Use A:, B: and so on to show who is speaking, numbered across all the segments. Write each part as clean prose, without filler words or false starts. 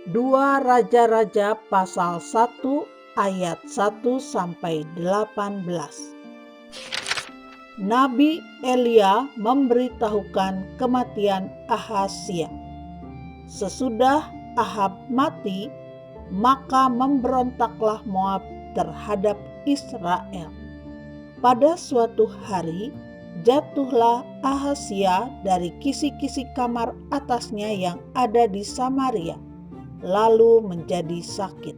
A: 2 Raja-Raja pasal 1 ayat 1-18. Nabi Elia memberitahukan kematian Ahazia. Sesudah Ahab mati, maka memberontaklah Moab terhadap Israel. Pada suatu hari, jatuhlah Ahazia dari kisi-kisi kamar atasnya yang ada di Samaria, lalu menjadi sakit.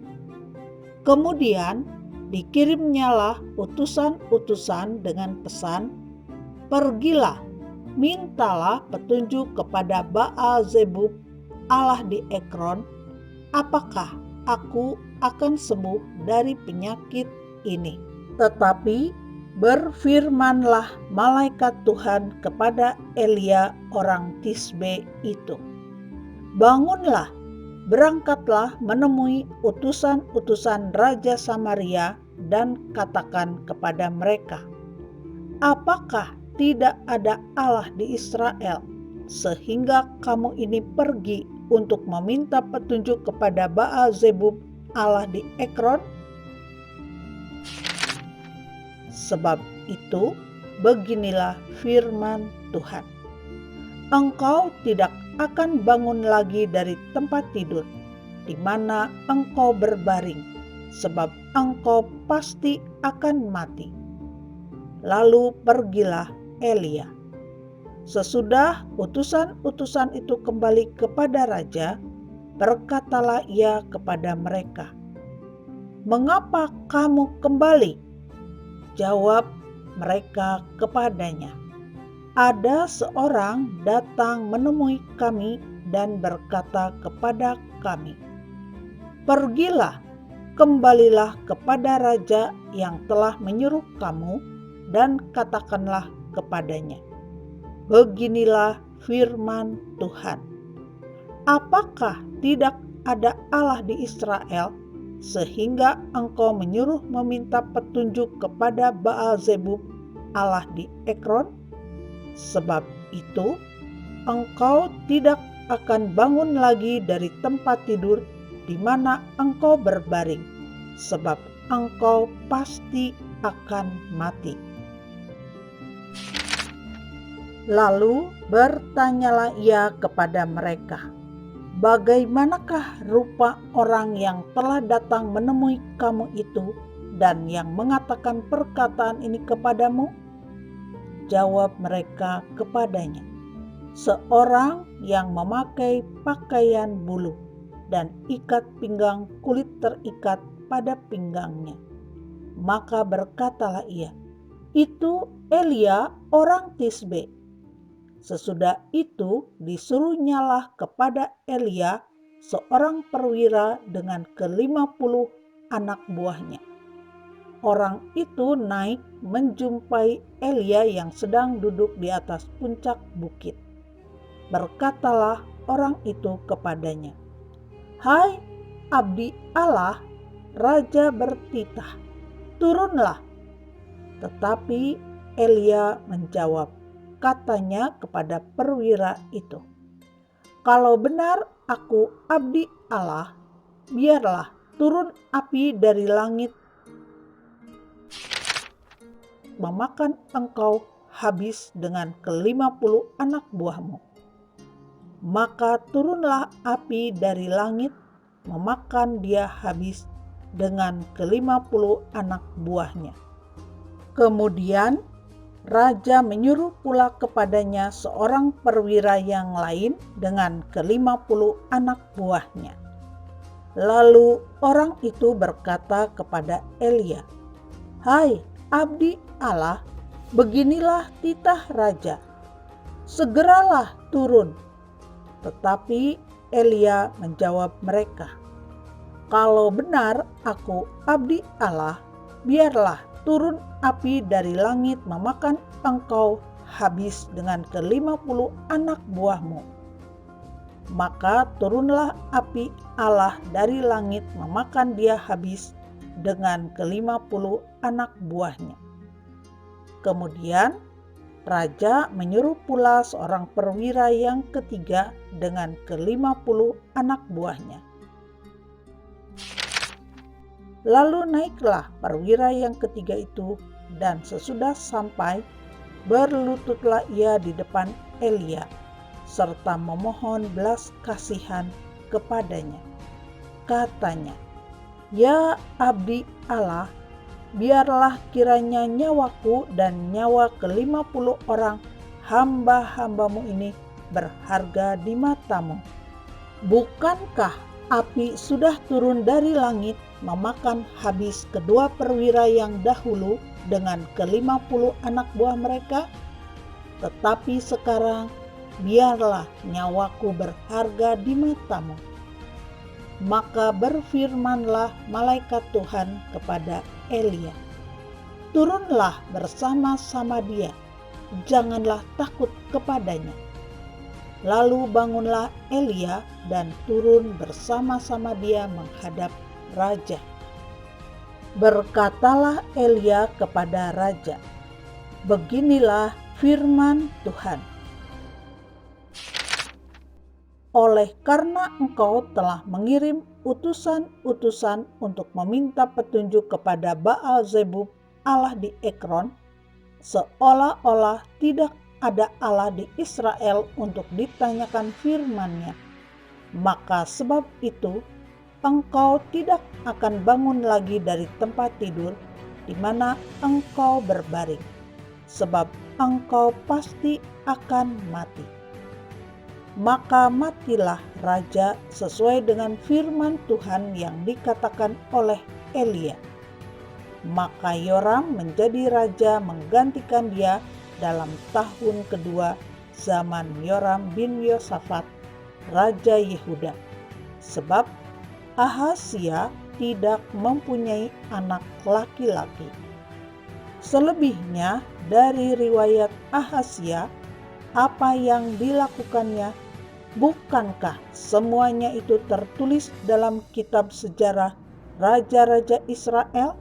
A: Kemudian dikirimnyalah utusan-utusan dengan pesan, "Pergilah, mintalah petunjuk kepada Baal-zebub, Allah di Ekron, apakah aku akan sembuh dari penyakit ini." Tetapi berfirmanlah malaikat Tuhan kepada Elia orang Tisbe itu, "Bangunlah, berangkatlah menemui utusan-utusan Raja Samaria dan katakan kepada mereka, apakah tidak ada Allah di Israel, sehingga kamu ini pergi untuk meminta petunjuk kepada Baal-zebub, Allah di Ekron? Sebab itu, beginilah firman Tuhan, engkau tidak akan bangun lagi dari tempat tidur di mana engkau berbaring, sebab engkau pasti akan mati." Lalu pergilah Elia. Sesudah utusan-utusan itu kembali kepada raja, berkatalah ia kepada mereka, "Mengapa kamu kembali?" Jawab mereka kepadanya, "Ada seorang datang menemui kami dan berkata kepada kami, 'Pergilah, kembalilah kepada raja yang telah menyuruh kamu dan katakanlah kepadanya, beginilah firman Tuhan, apakah tidak ada Allah di Israel, sehingga engkau menyuruh meminta petunjuk kepada Baal-zebub, Allah di Ekron? Sebab itu, engkau tidak akan bangun lagi dari tempat tidur di mana engkau berbaring, sebab engkau pasti akan mati." Lalu bertanyalah ia kepada mereka, "Bagaimanakah rupa orang yang telah datang menemui kamu itu dan yang mengatakan perkataan ini kepadamu?" Jawab mereka kepadanya, "Seorang yang memakai pakaian bulu dan ikat pinggang kulit terikat pada pinggangnya." Maka berkatalah ia, "Itu Elia orang Tisbe." Sesudah itu disuruhnyalah kepada Elia seorang perwira dengan ke-50 anak buahnya. Orang itu naik menjumpai Elia yang sedang duduk di atas puncak bukit. Berkatalah orang itu kepadanya, "Hai abdi Allah, raja bertitah, turunlah." Tetapi Elia menjawab, katanya kepada perwira itu, "Kalau benar aku abdi Allah, biarlah turun api dari langit memakan engkau habis dengan ke-50 anak buahmu." Maka turunlah api dari langit memakan dia habis dengan ke-50 anak buahnya. Kemudian raja menyuruh pula kepadanya seorang perwira yang lain dengan ke-50 anak buahnya. Lalu orang itu berkata kepada Elia, "Hai abdi Allah, beginilah titah raja, segeralah turun." Tetapi Elia menjawab mereka, "Kalau benar aku abdi Allah, biarlah turun api dari langit memakan engkau habis dengan ke-50 anak buahmu." Maka turunlah api Allah dari langit memakan dia habis dengan ke-50 anak buahnya. Kemudian raja menyuruh pula seorang perwira yang ketiga dengan ke-50 anak buahnya. Lalu naiklah perwira yang ketiga itu, dan sesudah sampai, berlututlah ia di depan Elia, serta memohon belas kasihan kepadanya. Katanya, "Ya abdi Allah, biarlah kiranya nyawaku dan nyawa ke-50 orang hamba-hambamu ini berharga di matamu. Bukankah api sudah turun dari langit memakan habis kedua perwira yang dahulu dengan ke-50 anak buah mereka? Tetapi sekarang biarlah nyawaku berharga di matamu." Maka berfirmanlah malaikat Tuhan kepada Elia, "Turunlah bersama-sama dia, janganlah takut kepadanya." Lalu bangunlah Elia dan turun bersama-sama dia menghadap raja. Berkatalah Elia kepada raja, "Beginilah firman Tuhan. Oleh karena engkau telah mengirim utusan-utusan untuk meminta petunjuk kepada Baal-zebub Allah di Ekron, seolah-olah tidak ada Allah di Israel untuk ditanyakan firman-Nya, maka sebab itu engkau tidak akan bangun lagi dari tempat tidur di mana engkau berbaring, sebab engkau pasti akan mati." Maka matilah raja sesuai dengan firman Tuhan yang dikatakan oleh Elia. Maka Yoram menjadi raja menggantikan dia dalam tahun kedua zaman Yoram bin Yosafat, raja Yehuda, sebab Ahazia tidak mempunyai anak laki-laki. Selebihnya dari riwayat Ahazia, apa yang dilakukannya, bukankah semuanya itu tertulis dalam kitab sejarah raja-raja Israel?